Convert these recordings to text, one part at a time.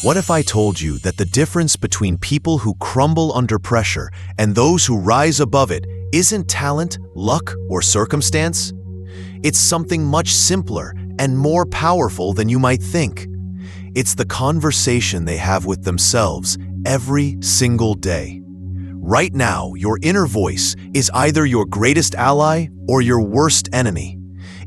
What if I told you that the difference between people who crumble under pressure and those who rise above it isn't talent, luck, or circumstance? It's something much simpler and more powerful than you might think. It's the conversation they have with themselves every single day. Right now, your inner voice is either your greatest ally or your worst enemy.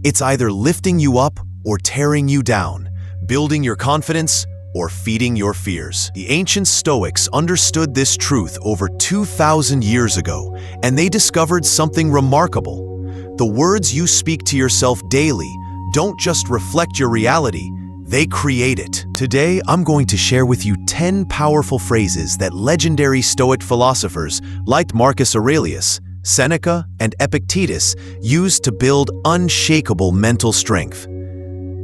It's either lifting you up or tearing you down, building your confidence or feeding your fears. The ancient Stoics understood this truth over 2,000 years ago, and they discovered something remarkable. The words you speak to yourself daily don't just reflect your reality, they create it. Today, I'm going to share with you 10 powerful phrases that legendary Stoic philosophers like Marcus Aurelius, Seneca, and Epictetus used to build unshakable mental strength.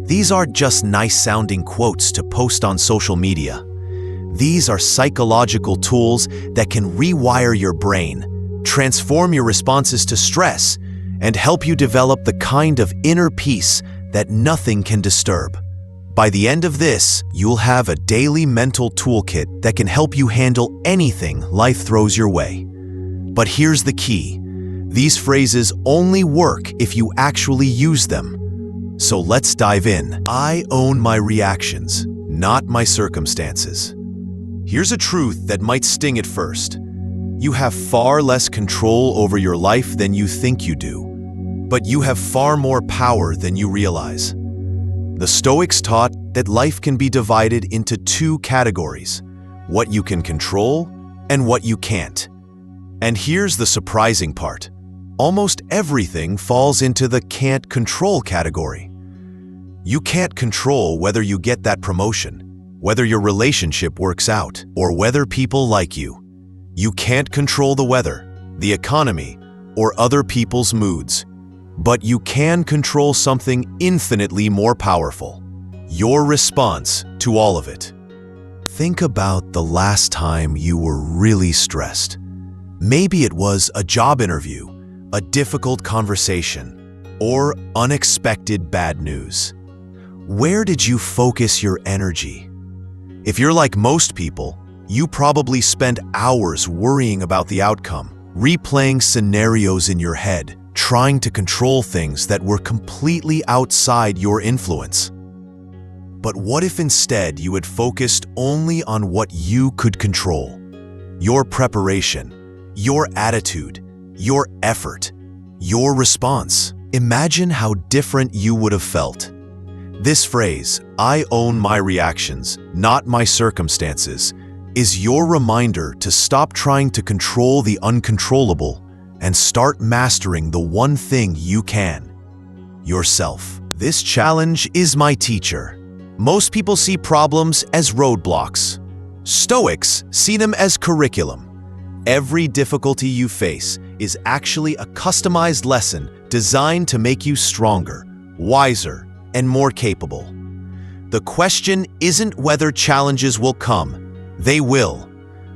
These aren't just nice-sounding quotes to post on social media. These are psychological tools that can rewire your brain, transform your responses to stress, and help you develop the kind of inner peace that nothing can disturb. By the end of this, you'll have a daily mental toolkit that can help you handle anything life throws your way. But here's the key. These phrases only work if you actually use them. So let's dive in. I own my reactions, not my circumstances. Here's a truth that might sting at first. You have far less control over your life than you think you do, but you have far more power than you realize. The Stoics taught that life can be divided into two categories: what you can control and what you can't. And here's the surprising part. Almost everything falls into the can't control category. You can't control whether you get that promotion, whether your relationship works out, or whether people like you. You can't control the weather, the economy, or other people's moods. But you can control something infinitely more powerful: your response to all of it. Think about the last time you were really stressed. Maybe it was a job interview, a difficult conversation, or unexpected bad news. Where did you focus your energy? If you're like most people, you probably spend hours worrying about the outcome, replaying scenarios in your head, trying to control things that were completely outside your influence. But what if instead you had focused only on what you could control? Your preparation, your attitude, your effort, your response. Imagine how different you would have felt. This phrase, I own my reactions, not my circumstances, is your reminder to stop trying to control the uncontrollable and start mastering the one thing you can: yourself. This challenge is my teacher. Most people see problems as roadblocks. Stoics see them as curriculum. Every difficulty you face is actually a customized lesson designed to make you stronger, wiser, and more capable. The question isn't whether challenges will come. They will.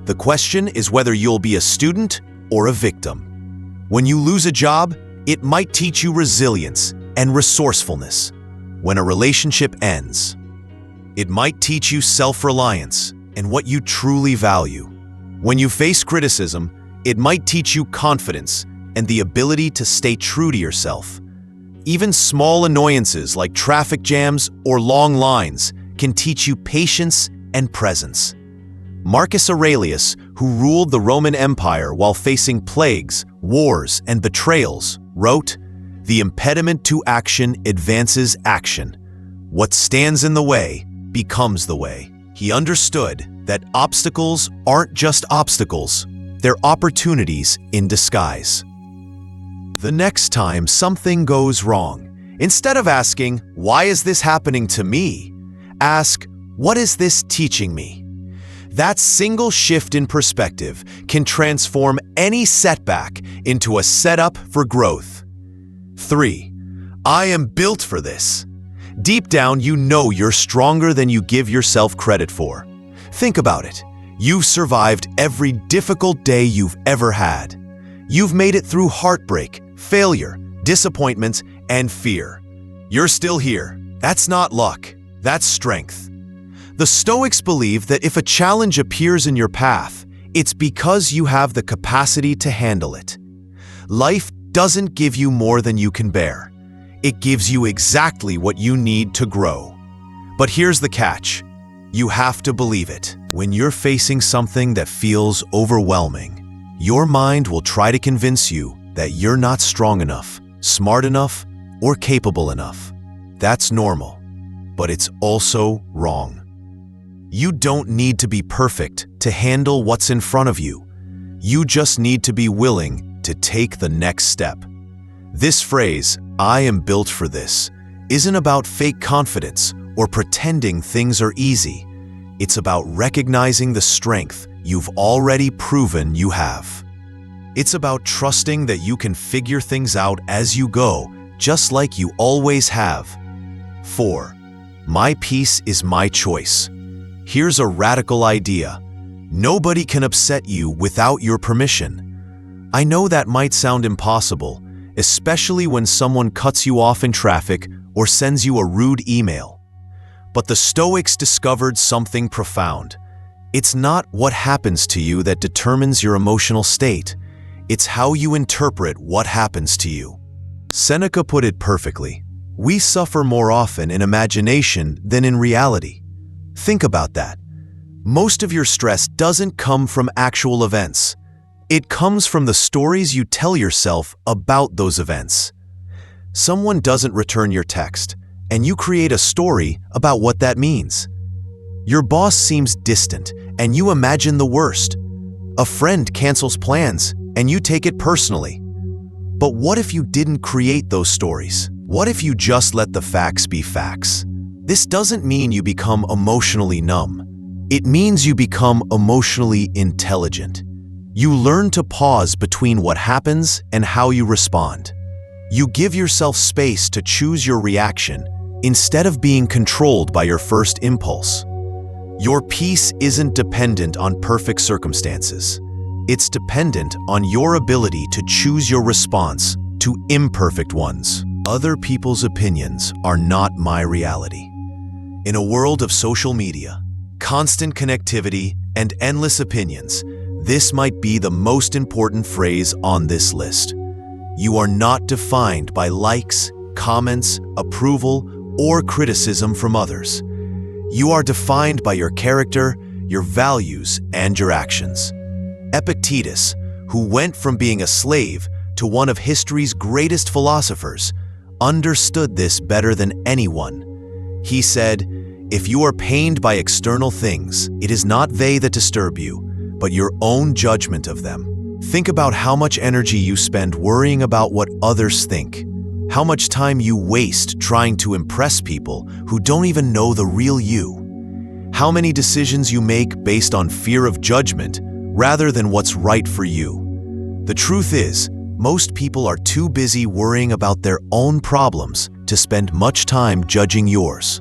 The question is whether you'll be a student or a victim. When you lose a job, it might teach you resilience and resourcefulness. When a relationship ends, it might teach you self-reliance and what you truly value. When you face criticism, it might teach you confidence and the ability to stay true to yourself. Even small annoyances like traffic jams or long lines can teach you patience and presence. Marcus Aurelius, who ruled the Roman Empire while facing plagues, wars, and betrayals, wrote, "The impediment to action advances action. What stands in the way becomes the way." He understood that obstacles aren't just obstacles, they're opportunities in disguise. The next time something goes wrong, instead of asking, "Why is this happening to me?" ask, "What is this teaching me?" That single shift in perspective can transform any setback into a setup for growth. 3. I am built for this. Deep down, you know you're stronger than you give yourself credit for. Think about it. You've survived every difficult day you've ever had. You've made it through heartbreak, failure, disappointment, and fear. You're still here. That's not luck. That's strength. The Stoics believe that if a challenge appears in your path, it's because you have the capacity to handle it. Life doesn't give you more than you can bear. It gives you exactly what you need to grow. But here's the catch. You have to believe it. When you're facing something that feels overwhelming, your mind will try to convince you that you're not strong enough, smart enough, or capable enough. That's normal, but it's also wrong. You don't need to be perfect to handle what's in front of you. You just need to be willing to take the next step. This phrase, "I am built for this," isn't about fake confidence or pretending things are easy. It's about recognizing the strength you've already proven you have. It's about trusting that you can figure things out as you go, just like you always have. 4. My peace is my choice. Here's a radical idea. Nobody can upset you without your permission. I know that might sound impossible, especially when someone cuts you off in traffic or sends you a rude email. But the Stoics discovered something profound. It's not what happens to you that determines your emotional state. It's how you interpret what happens to you. Seneca put it perfectly. We suffer more often in imagination than in reality. Think about that. Most of your stress doesn't come from actual events. It comes from the stories you tell yourself about those events. Someone doesn't return your text, and you create a story about what that means. Your boss seems distant, and you imagine the worst. A friend cancels plans, and you take it personally. But what if you didn't create those stories? What if you just let the facts be facts? This doesn't mean you become emotionally numb. It means you become emotionally intelligent. You learn to pause between what happens and how you respond. You give yourself space to choose your reaction instead of being controlled by your first impulse. Your peace isn't dependent on perfect circumstances. It's dependent on your ability to choose your response to imperfect ones. Other people's opinions are not my reality. In a world of social media, constant connectivity, and endless opinions, this might be the most important phrase on this list. You are not defined by likes, comments, approval, or criticism from others. You are defined by your character, your values, and your actions. Epictetus, who went from being a slave to one of history's greatest philosophers, understood this better than anyone. He said, "If you are pained by external things, it is not they that disturb you, but your own judgment of them." Think about how much energy you spend worrying about what others think, how much time you waste trying to impress people who don't even know the real you, how many decisions you make based on fear of judgment rather than what's right for you. The truth is, most people are too busy worrying about their own problems to spend much time judging yours.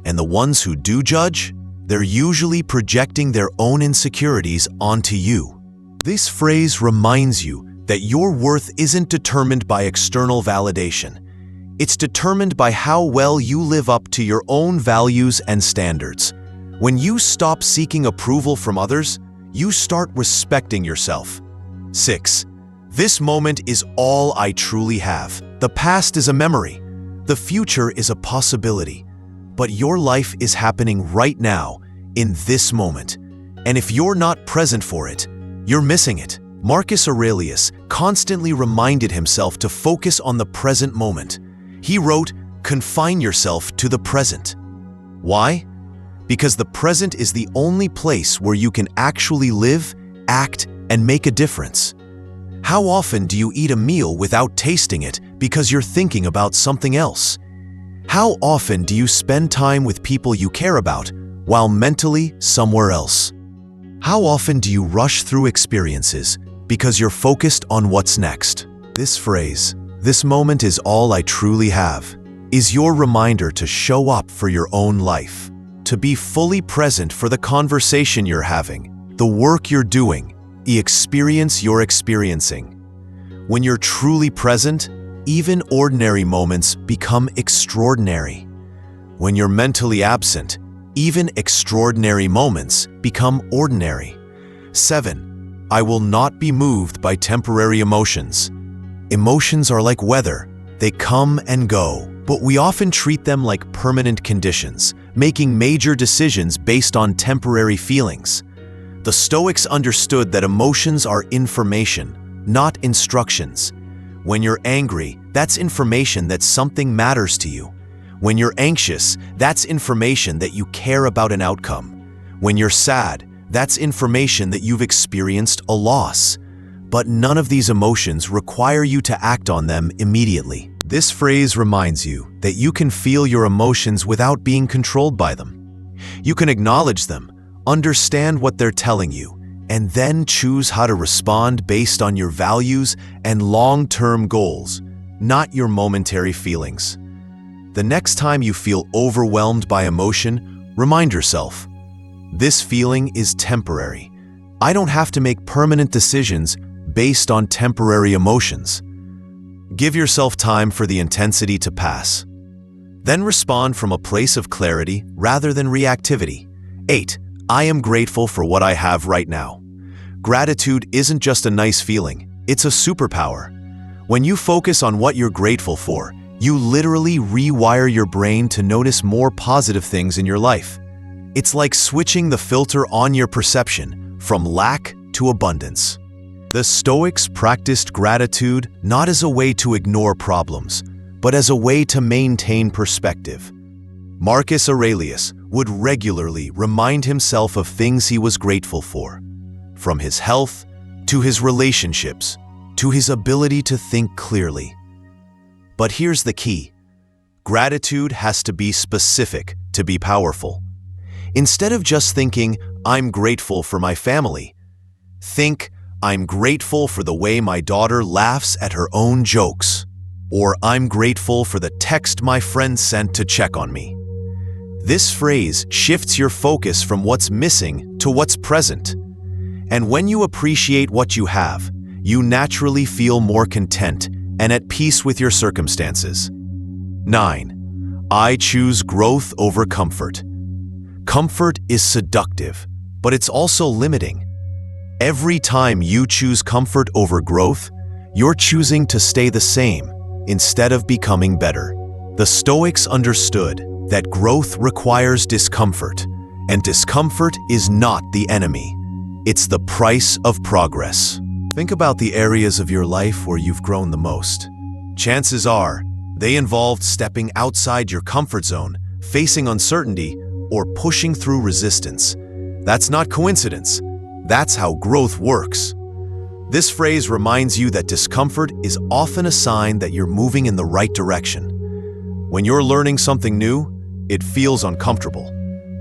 And the ones who do judge, they're usually projecting their own insecurities onto you. This phrase reminds you that your worth isn't determined by external validation. It's determined by how well you live up to your own values and standards. When you stop seeking approval from others, you start respecting yourself. 6. This moment is all I truly have. The past is a memory. The future is a possibility. But your life is happening right now, in this moment. And if you're not present for it, you're missing it. Marcus Aurelius constantly reminded himself to focus on the present moment. He wrote, "Confine yourself to the present." Why? Because the present is the only place where you can actually live, act, and make a difference. How often do you eat a meal without tasting it because you're thinking about something else? How often do you spend time with people you care about while mentally somewhere else? How often do you rush through experiences because you're focused on what's next? This phrase, "This moment is all I truly have," is your reminder to show up for your own life, to be fully present for the conversation you're having, the work you're doing, the experience you're experiencing. When you're truly present, even ordinary moments become extraordinary. When you're mentally absent, even extraordinary moments become ordinary. 7. I will not be moved by temporary emotions. Emotions are like weather. They come and go, but we often treat them like permanent conditions, making major decisions based on temporary feelings. The Stoics understood that emotions are information, not instructions. When you're angry, that's information that something matters to you. When you're anxious, that's information that you care about an outcome. When you're sad, that's information that you've experienced a loss. But none of these emotions require you to act on them immediately. This phrase reminds you that you can feel your emotions without being controlled by them. You can acknowledge them, understand what they're telling you, and then choose how to respond based on your values and long-term goals, not your momentary feelings. The next time you feel overwhelmed by emotion, remind yourself, this feeling is temporary. I don't have to make permanent decisions based on temporary emotions. Give yourself time for the intensity to pass. Then respond from a place of clarity rather than reactivity. 8. I am grateful for what I have right now. Gratitude isn't just a nice feeling, it's a superpower. When you focus on what you're grateful for, you literally rewire your brain to notice more positive things in your life. It's like switching the filter on your perception from lack to abundance. The Stoics practiced gratitude not as a way to ignore problems, but as a way to maintain perspective. Marcus Aurelius would regularly remind himself of things he was grateful for, from his health to his relationships to his ability to think clearly. But here's the key. Gratitude has to be specific to be powerful. Instead of just thinking, I'm grateful for my family, think, I'm grateful for the way my daughter laughs at her own jokes, or I'm grateful for the text my friend sent to check on me. This phrase shifts your focus from what's missing to what's present. And when you appreciate what you have, you naturally feel more content and at peace with your circumstances. 9. I choose growth over comfort. Comfort is seductive, but it's also limiting. Every time you choose comfort over growth, you're choosing to stay the same instead of becoming better. The Stoics understood that growth requires discomfort, and discomfort is not the enemy. It's the price of progress. Think about the areas of your life where you've grown the most. Chances are, they involved stepping outside your comfort zone, facing uncertainty, or pushing through resistance. That's not coincidence. That's how growth works. This phrase reminds you that discomfort is often a sign that you're moving in the right direction. When you're learning something new, it feels uncomfortable.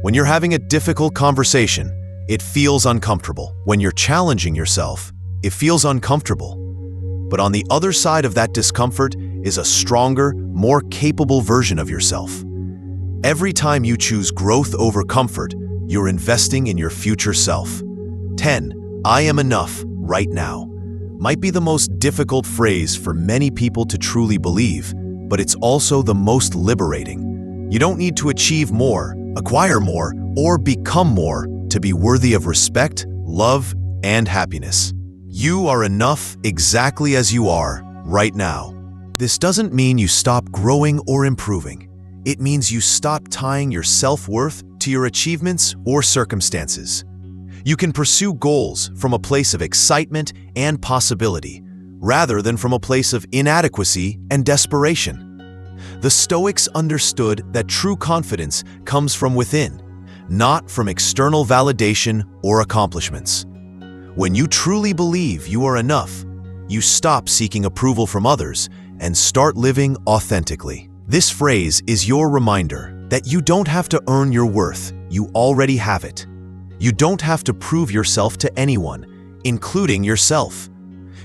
When you're having a difficult conversation, it feels uncomfortable. When you're challenging yourself, it feels uncomfortable. But on the other side of that discomfort is a stronger, more capable version of yourself. Every time you choose growth over comfort, you're investing in your future self. 10. I am enough right now. Might be the most difficult phrase for many people to truly believe, but it's also the most liberating. You don't need to achieve more, acquire more, or become more to be worthy of respect, love, and happiness. You are enough exactly as you are right now. This doesn't mean you stop growing or improving. It means you stop tying your self-worth to your achievements or circumstances. You can pursue goals from a place of excitement and possibility, rather than from a place of inadequacy and desperation. The Stoics understood that true confidence comes from within, not from external validation or accomplishments. When you truly believe you are enough, you stop seeking approval from others and start living authentically. This phrase is your reminder that you don't have to earn your worth, you already have it. You don't have to prove yourself to anyone, including yourself.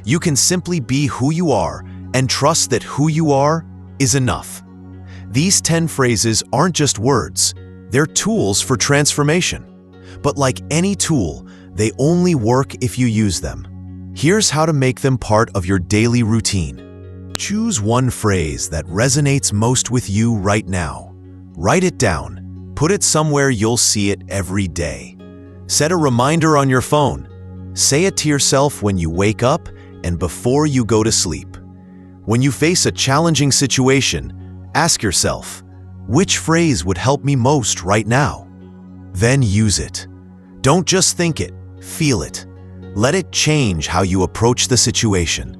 You can simply be who you are and trust that who you are is enough. These 10 phrases aren't just words, they're tools for transformation. But like any tool, they only work if you use them. Here's how to make them part of your daily routine. Choose one phrase that resonates most with you right now. Write it down, Put it somewhere you'll see it every day. Set a reminder on your phone. Say it to yourself when you wake up and before you go to sleep. When you face a challenging situation, ask yourself, which phrase would help me most right now? Then use it. Don't just think it, feel it. Let it change how you approach the situation.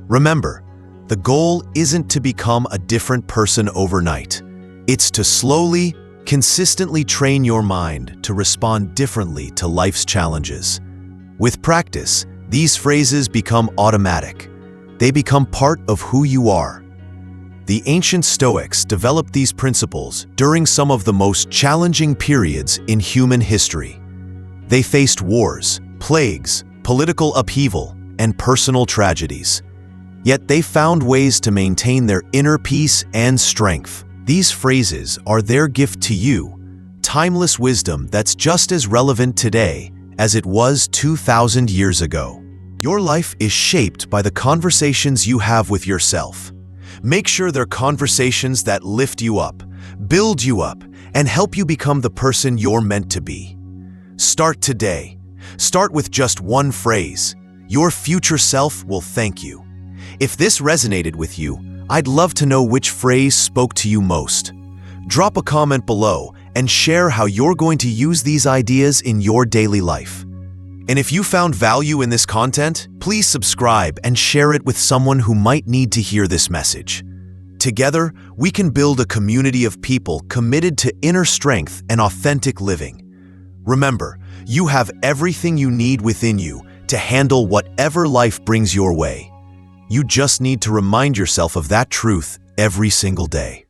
Remember, the goal isn't to become a different person overnight. It's to slowly, consistently train your mind to respond differently to life's challenges. With practice, these phrases become automatic. They become part of who you are. The ancient Stoics developed these principles during some of the most challenging periods in human history. They faced wars, plagues, political upheaval, and personal tragedies. Yet they found ways to maintain their inner peace and strength. These phrases are their gift to you, timeless wisdom that's just as relevant today as it was 2,000 years ago. Your life is shaped by the conversations you have with yourself. Make sure they're conversations that lift you up, build you up, and help you become the person you're meant to be. Start today. Start with just one phrase. Your future self will thank you. If this resonated with you, I'd love to know which phrase spoke to you most. Drop a comment below and share how you're going to use these ideas in your daily life. And if you found value in this content, please subscribe and share it with someone who might need to hear this message. Together, we can build a community of people committed to inner strength and authentic living. Remember, you have everything you need within you to handle whatever life brings your way. You just need to remind yourself of that truth every single day.